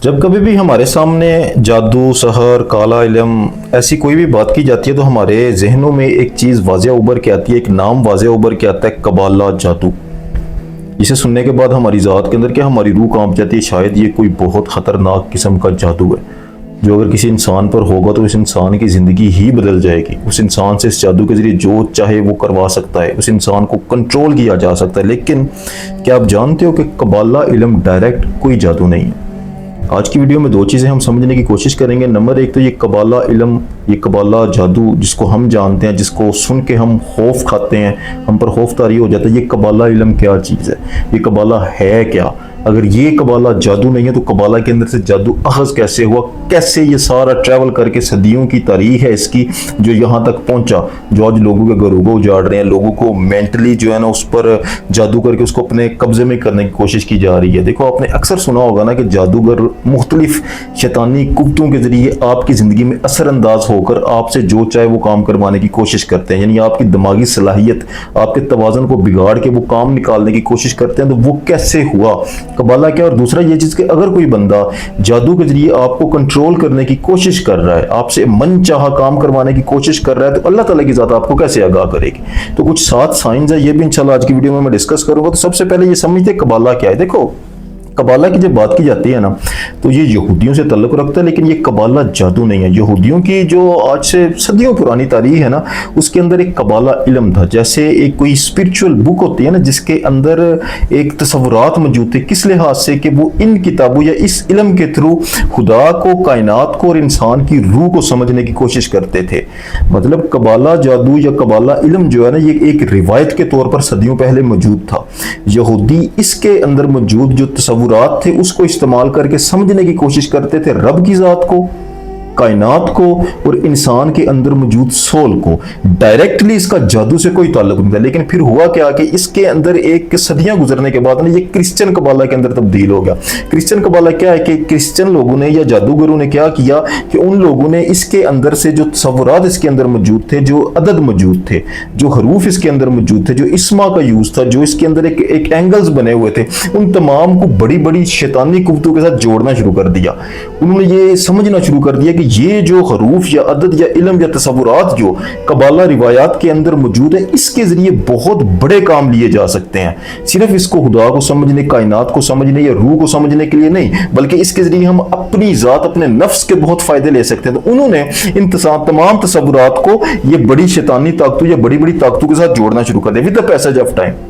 जब कभी भी हमारे सामने जादू, सहर, काला इल्म ऐसी कोई भी बात की जाती है तो हमारे जहनों में एक चीज़ वाज़ेह उभर के आती है, एक नाम वाज़ेह उभर के आता है, कबाला जादू। इसे सुनने के बाद हमारी ज़ात के अंदर क्या हमारी रूह कांप जाती है, शायद ये कोई बहुत ख़तरनाक किस्म का जादू है जो अगर किसी इंसान पर होगा तो उस इंसान की ज़िंदगी ही बदल जाएगी। उस इंसान से इस जादू के ज़रिए जो चाहे वो करवा सकता है, उस इंसान को कंट्रोल किया जा सकता है। लेकिन क्या आप जानते हो कि कबाला इल्म डायरेक्ट कोई जादू नहीं है। आज की वीडियो में दो चीज़ें हम समझने की कोशिश करेंगे। नंबर एक तो ये कबाला इल्म, ये कबाला जादू जिसको हम जानते हैं, जिसको सुन के हम खौफ खाते हैं, हम पर खौफ तारी हो जाता है, ये कबाला इल्म क्या चीज़ है, ये कबाला है क्या। अगर ये कबाला जादू नहीं है तो कबाला के अंदर से जादू अखज़ कैसे हुआ, कैसे ये सारा ट्रैवल करके सदियों की तारीख है इसकी जो यहाँ तक पहुँचा, जो आज लोगों के घरों को उजाड़ रहे हैं, लोगों को मेंटली जो है ना उस पर जादू करके उसको अपने कब्जे में करने की कोशिश की जा रही है। देखो आपने अक्सर सुना होगा ना कि जादूगर मुख्तलिफ शैतानी कुफ्तों के जरिए आपकी ज़िंदगी में असरअंदाज होकर आपसे जो चाहे वो काम करवाने की कोशिश करते हैं, यानी आपकी दिमागी सलाहियत, आपके तवाज़ुन को बिगाड़ के वो काम निकालने की कोशिश करते हैं। तो वो कैसे हुआ, कबाला क्या। और दूसरा ये चीज़ कि अगर कोई बंदा जादू के जरिए आपको कंट्रोल करने की कोशिश कर रहा है, आपसे मन चाहा काम करवाने की कोशिश कर रहा है, तो अल्लाह ताला की ज़ात आपको कैसे आगाह करेगी। तो कुछ 7 साइंस है, ये भी इंशाल्लाह आज की वीडियो में मैं डिस्कस करूंगा। तो सबसे पहले ये समझते हैं कबाला क्या है। देखो कबाला की जब बात की जाती है ना तो ये यहूदियों से ताल्लुक़ रखता है, लेकिन ये कबाला जादू नहीं है। यहूदियों की जो आज से सदियों पुरानी तारीख है ना, उसके अंदर एक कबाला इल्म था। जैसे एक कोई स्पिरिचुअल बुक होती है ना जिसके अंदर एक तस्वुरात मौजूद थे, किस लिहाज से कि वो इन किताबों या इस इल्म के थ्रू खुदा को, कायनात को और इंसान की रूह को समझने की कोशिश करते थे। मतलब कबाला जादू या कबाला इल्म जो है ना, ये एक रिवायत के तौर पर सदियों पहले मौजूद था। यहूदी इसके अंदर मौजूद जो तस्वुरात थे उसको इस्तेमाल करके समझने की कोशिश करते थे रब की जात को, कायनात को और इंसान के अंदर मौजूद सोल को। डायरेक्टली इसका जादू से कोई ताल्लुक नहीं था। लेकिन फिर हुआ क्या कि इसके अंदर एक सदियां गुजरने के बाद ना ये क्रिश्चियन कबाला के अंदर तब्दील हो गया। क्रिश्चियन कबाला क्या है कि क्रिश्चियन लोगों ने या जादूगरों ने क्या किया कि उन लोगों ने इसके अंदर से जो तस्वुरात इसके अंदर मौजूद थे, जो अदद मौजूद थे, जो हरूफ इसके अंदर मौजूद थे, जो इस्मा का यूज था, जो इसके अंदर एक एंगल्स बने हुए थे, उन तमाम को बड़ी बड़ी शैतानी कुव्वतों के साथ जोड़ना शुरू कर दिया। उन्होंने ये समझना शुरू कर दिया कि ये जो हरूफ या अदद या इल्म या तस्वुरात जो कबाला रिवायात के अंदर मौजूद है, इसके जरिए बहुत बड़े काम लिए जा सकते हैं। सिर्फ इसको खुदा को समझने, कायनात को समझने या रूह को समझने के लिए नहीं, बल्कि इसके जरिए हम अपनी जात, अपने नफ्स के बहुत फायदे ले सकते हैं। तो उन्होंने इन तमाम तस्वुरात को ये बड़ी शैतानी ताकतों या बड़ी बड़ी ताकतों के साथ जोड़ना शुरू कर दिया। With the passage of time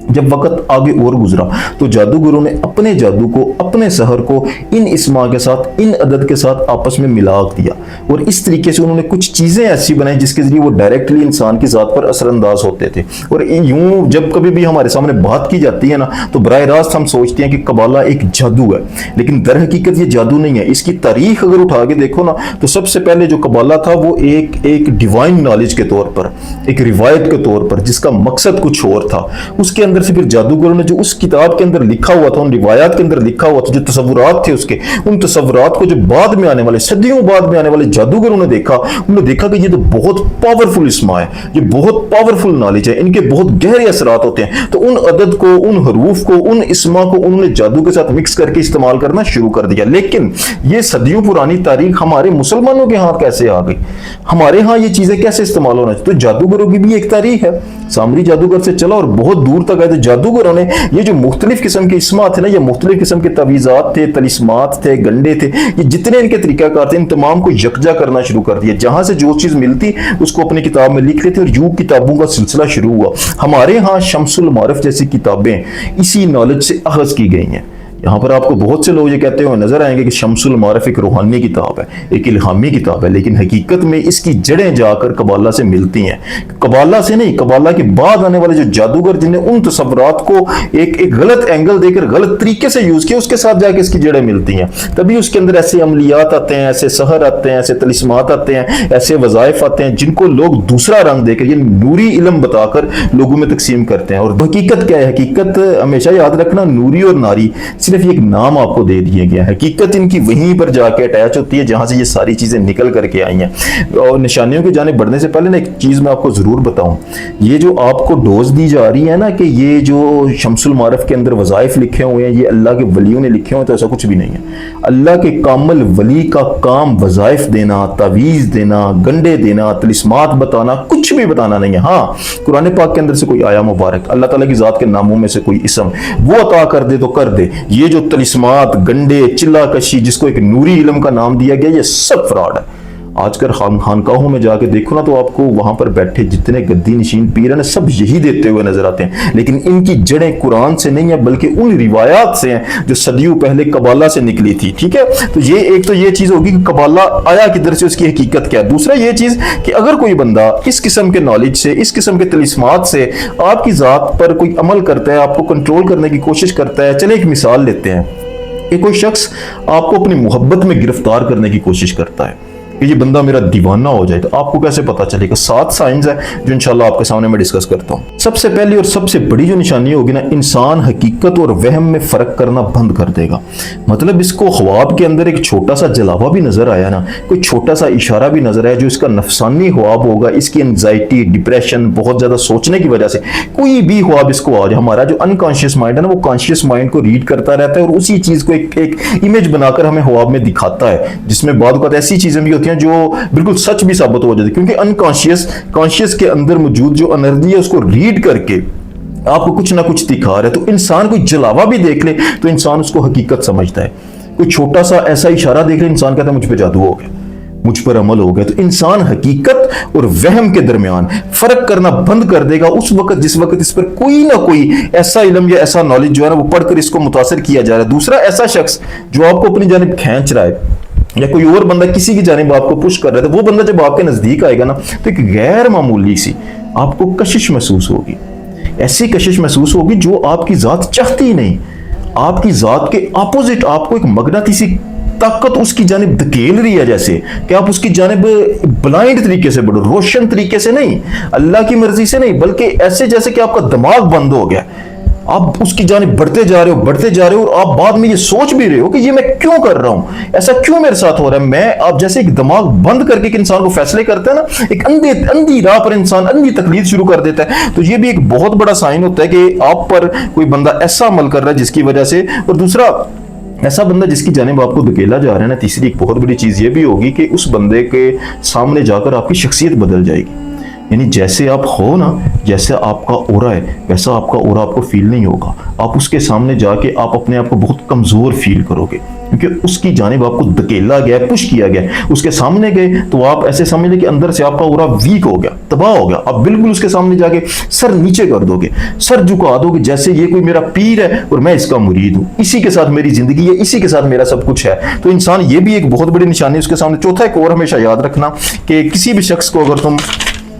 जब वक्त आगे और गुजरा तो जादूगरों ने अपने जादू को, अपने सहर को इन इस्मा के साथ, इन अदद के साथ आपस में मिला दिया और इस तरीके से उन्होंने कुछ चीज़ें ऐसी बनाई जिसके जरिए वो डायरेक्टली इंसान की ज़ात पर असरअंदाज होते थे। और यूं जब कभी भी हमारे सामने बात की जाती है ना तो बराह रास्त हम सोचते हैं कि कबाला एक जादू है, लेकिन दर हकीकत ये जादू नहीं है। इसकी तारीख अगर उठा के देखो ना तो सबसे पहले जो कबाला था वो एक डिवाइन नॉलेज के तौर पर, एक रिवायत के तौर पर, जिसका मकसद कुछ और था। उसके अंदर से फिर जादूगरों ने जो उस किताब के अंदर लिखा हुआ था, उन रिवायात के अंदर लिखा हुआ था, जो तस्वुरात थे उसके, उन तस्वुरात को जो बाद में आने वाले, सदियों बाद में आने वाले जादूगरों ने देखा, उन्होंने देखा कि ये तो बहुत पावरफुल इस्मा है, ये बहुत पावरफुल नॉलेज है, इनके बहुत गहरे असरात होते हैं। तो उन अदद को, उन हरूफ को, उन इस्मा को उन्होंने जादू के साथ मिक्स करके इस्तेमाल करना शुरू कर दिया। लेकिन ये सदियों पुरानी तारीख हमारे मुसलमानों के हाथ कैसे आ गई, हमारे यहाँ ये चीजें कैसे इस्तेमाल होना चाहिए। तो जादूगरों की भी एक तारीख है, सामरी जादूगर से चला और बहुत दूर तक आए। तो जादूगरों ने ये जो मुख्तलिफ किस्म के इस्मा थे ना, ये मुख्तलिफ किस्म के तवीज़ात थे, तलिस्मात थे, गंडे थे, ये जितने इनके तरीकाकार थे, इन तमाम को यकजा करना शुरू कर दिया। जहां से जो चीज़ मिलती उसको अपनी किताब में लिख लेते और यूं किताबों का सिलसिला शुरू हुआ। हमारे यहाँ शम्सुल मारिफ जैसी किताबें इसी नॉलेज से अखज़ की गई हैं। यहाँ पर आपको बहुत से लोग ये कहते हुए नजर आएंगे कि शम्सुल मारिफ एक रूहानी किताब है, एक इल्हामी किताब है, लेकिन हकीकत में इसकी जड़ें जाकर कबाला से मिलती हैं। कबाला से नहीं, कबाला के बाद आने वाले जो जादूगर जिन्हें उन तस्वुरात को एक गलत एंगल देकर गलत तरीके से यूज किया, उसके साथ जाकर इसकी जड़ें मिलती हैं। तभी उसके अंदर ऐसे अमलियात आते हैं, ऐसे सहर आते हैं, ऐसे तलिस्मात आते हैं, ऐसे वज़ाइफ आते हैं जिनको लोग दूसरा रंग देकर, ये नूरी इल्म बताकर लोगों में तकसीम करते हैं। और हकीकत क्या है, हकीकत हमेशा याद रखना, नूरी और नारी सिर्फ एक नाम आपको दे दिया गया है। हकीकत इनकी वहीं पर जाके अटैच होती है जहां से ये सारी चीजें निकल करके आई हैं। और निशानियों की जाने बढ़ने से पहले ना एक चीज मैं आपको जरूर बताऊं, ये जो आपको डोज दी जा रही है ना कि ये जो शम्सुल मारफ के अंदर वज़ाइफ लिखे हुए हैं ये अल्लाह के वलियों ने लिखे हुए हैं, तो ऐसा कुछ भी नहीं है। अल्लाह के कामिल वली का काम वज़ाइफ देना, तावीज़ देना, गंडे देना, तलिस्मात बताना, कुछ भी बताना नहीं है। हाँ, कुरान पाक के अंदर से कोई आया मुबारक, अल्लाह ताला की ज़ात के नामों में से कोई इसम वो अता कर दे तो कर दे। ये जो तलिस्मात, गंडे, चिल्ला कशी, जिसको एक नूरी इल्म का नाम दिया गया, ये सब फ्रॉड है। आजकल खानकाहों में जाके देखो ना तो आपको वहां पर बैठे जितने गद्दी नशीन पीर हैं सब यही देते हुए नजर आते हैं, लेकिन इनकी जड़ें कुरान से नहीं है बल्कि उन रिवायात से हैं जो सदियों पहले कबाला से निकली थी। ठीक है, तो ये एक तो ये चीज होगी कि कबाला आया किधर से, उसकी हकीकत क्या है। दूसरा ये चीज कि अगर कोई बंदा इस किस्म के नॉलेज से, इस किस्म के तलिस्मात से आपकी जात पर कोई अमल करता है, आपको कंट्रोल करने की कोशिश करता है। चले एक मिसाल लेते हैं कि कोई शख्स आपको अपनी मोहब्बत में गिरफ्तार करने की कोशिश करता है कि ये बंदा मेरा दीवाना हो जाए, तो आपको कैसे पता चलेगा? 7 साइंस है जो इंशाल्लाह आपके सामने मैं डिस्कस करता हूँ। सबसे पहली और सबसे बड़ी जो निशानी होगी ना, इंसान हकीकत और वहम में फर्क करना बंद कर देगा। मतलब इसको ख्वाब के अंदर एक छोटा सा जलावा भी नजर आया ना, कोई छोटा सा इशारा भी नजर आया जो इसका नफसानी ख्वाब होगा, इसकी एंजाइटी, डिप्रेशन, बहुत ज्यादा सोचने की वजह से कोई भी ख्वाब इसको आ जाए, हमारा जो अनकॉन्शियस माइंड है ना वो कॉन्शियस माइंड को रीड करता रहता है और उसी चीज को एक इमेज बनाकर हमें ख्वाब में दिखाता है, जिसमें बाद वक्त ऐसी चीजें भी जो बिल्कुल सच भी साबित हो जाती है, क्योंकि कॉन्शियस के अंदर मौजूद जो एनर्जी है उसको रीड करके आपको कुछ ना कुछ दिखा रहा है। तो इंसान कोई जलावा भी देख ले तो इंसान उसको हकीकत समझता है। कोई छोटा सा ऐसा इशारा देख ले, इंसान कहता है मुझ पे जादू हो गया, मुझ पर अमल हो गया। तो इंसान हकीकत और वहम के दरमियान फर्क करना बंद कर देगा उस वक्त जिस वक्त इस पर कोई ना कोई ऐसा इल्म या ऐसा नॉलेज जो है ना वो पढ़कर इसको मुतासर किया जा रहा है। दूसरा, ऐसा शख्स जो आपको अपनी जानिब खींच रहा है या कोई और बंदा किसी की जानिब आपको पुश कर रहा है, तो वो बंदा जब आपके नजदीक आएगा ना तो एक गैर मामूली सी आपको कशिश महसूस होगी। ऐसी कशिश महसूस होगी जो आपकी जात चाहती नहीं, आपकी जात के ऑपोजिट आपको एक मगनातीसी ताकत उसकी जानिब धकेल रही है, जैसे कि आप उसकी जानिब ब्लाइंड तरीके से बढ़ो, रोशन तरीके से नहीं, अल्लाह की मर्जी से नहीं, बल्कि ऐसे जैसे कि आपका दिमाग बंद हो गया, आप उसकी जानिब बढ़ते जा रहे हो और आप बाद में ये सोच भी रहे हो कि ये मैं क्यों कर रहा हूं, ऐसा क्यों मेरे साथ हो रहा है। मैं आप जैसे एक दिमाग बंद करके एक इंसान को फैसले करते हैं ना, एक अंधी राह पर इंसान अंधी तकलीद शुरू कर देता है, तो ये भी एक बहुत बड़ा साइन होता है कि आप पर कोई बंदा ऐसा अमल कर रहा है जिसकी वजह से। और दूसरा, ऐसा बंदा जिसकी जानिब आपको धकेला जा रहा है ना, तीसरी एक बहुत बड़ी चीज ये भी होगी कि उस बंदे के सामने जाकर आपकी शख्सियत बदल जाएगी। यानी जैसे आप हो ना, जैसे आपका ओरा है वैसा आपका ओरा आपको फील नहीं होगा। आप उसके सामने जाके आप अपने आप को बहुत कमजोर फील करोगे, क्योंकि उसकी जानिब आपको धकेला गया, पुश किया गया। उसके सामने गए तो आप ऐसे समझ लें कि अंदर से आपका ओरा वीक हो गया, तबाह हो गया। आप बिल्कुल उसके सामने जाके सर नीचे कर दोगे, सर झुका दोगे, जैसे ये कोई मेरा पीर है और मैं इसका मुरीद हूं, इसी के साथ मेरी जिंदगी है, इसी के साथ मेरा सब कुछ है। तो इंसान, ये भी एक बहुत बड़ी निशानी उसके सामने। चौथा, एक और हमेशा याद रखना कि किसी भी शख्स को अगर तुम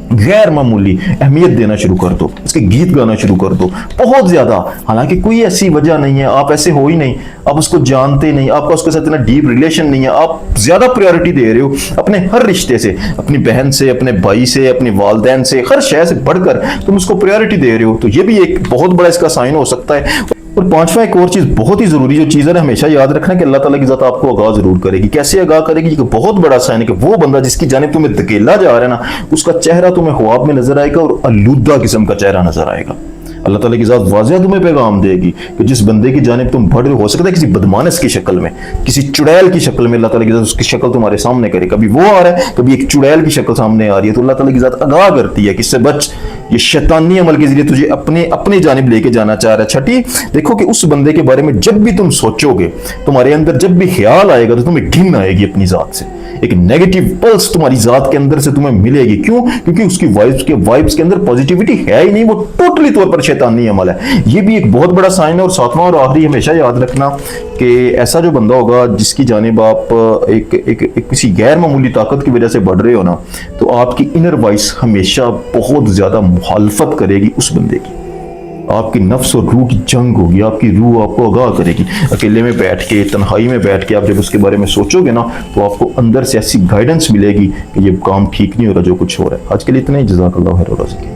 गैर मामूली अहमियत देना शुरू कर दो, इसके गीत गाना शुरू कर दो बहुत ज्यादा, हालांकि कोई ऐसी वजह नहीं है, आप ऐसे हो ही नहीं, आप उसको जानते नहीं, आपका उसके साथ इतना डीप रिलेशन नहीं है, आप ज्यादा प्रायोरिटी दे रहे हो अपने हर रिश्ते से, अपनी बहन से, अपने भाई से, अपनी वालदैन से, हर शय से बढ़कर तुम उसको प्रायोरिटी दे रहे हो। तो ये भी एक बहुत बड़ा इसका साइन हो सकता है। और पांचवा, एक और चीज बहुत ही जरूरी जो चीज है ना, हमेशा याद रखना कि अल्लाह ताला की ज़ात आपको आगाह जरूर करेगी। कैसे आगाह करेगी? कि बहुत बड़ा साइन है कि वो बंदा जिसकी जानिब तुम्हें धकेला जा रहा है ना, उसका चेहरा तुम्हें ख्वाब में नजर आएगा और आलूदा किस्म का चेहरा नजर आएगा। अल्लाह ताला की ज़ात वाज़ेह तुम्हें पैगाम देगी कि जिस बंदे की जानिब तुम बढ़ रहे हो सकता है किसी बदमानस की शक्ल में, किसी चुड़ैल की शक्ल में अल्लाह ताला की ज़ात उसकी शक्ल तुम्हारे सामने करे। कभी वो आ रहा है, कभी एक चुड़ैल की शक्ल सामने आ रही है, तो अल्लाह ताला की ज़ात आगाह करती है कि इससे बच, ये शैतानी अमल के जरिए तुझे अपने जानिब लेके जाना चाह रहा है। छठी, देखो कि उस बंदे के बारे में जब भी तुम सोचोगे, तुम्हारे अंदर जब भी ख्याल आएगा तो तुम्हें घिन आएगी अपनी जात से, एक नेगेटिव पल्स तुम्हारी जात के अंदर से तुम्हें मिलेगी। क्यों? क्योंकि उसकी वाइब्स के अंदर पॉजिटिविटी है ही नहीं, वो टोटली तौर पर शैतानी अमल है। ये भी एक बहुत बड़ा साइन है। और सातवां और आखिरी, हमेशा याद रखना कि ऐसा जो बंदा होगा जिसकी जानिब आप एक किसी गैर मामूली ताकत की वजह से बढ़ रहे हो ना, तो आपकी इनर वॉइस हमेशा बहुत ज्यादा मुखालफत करेगी उस बंदे की। आपकी नफ्स और रूह की जंग होगी, आपकी रूह आपको आगाह करेगी। अकेले में बैठ के, तन्हाई में बैठ के आप जब उसके बारे में सोचोगे ना, तो आपको अंदर से ऐसी गाइडेंस मिलेगी कि ये काम ठीक नहीं हो रहा जो कुछ हो रहा है। आज के लिए इतना ही। जज़ाकल्लाह खैर।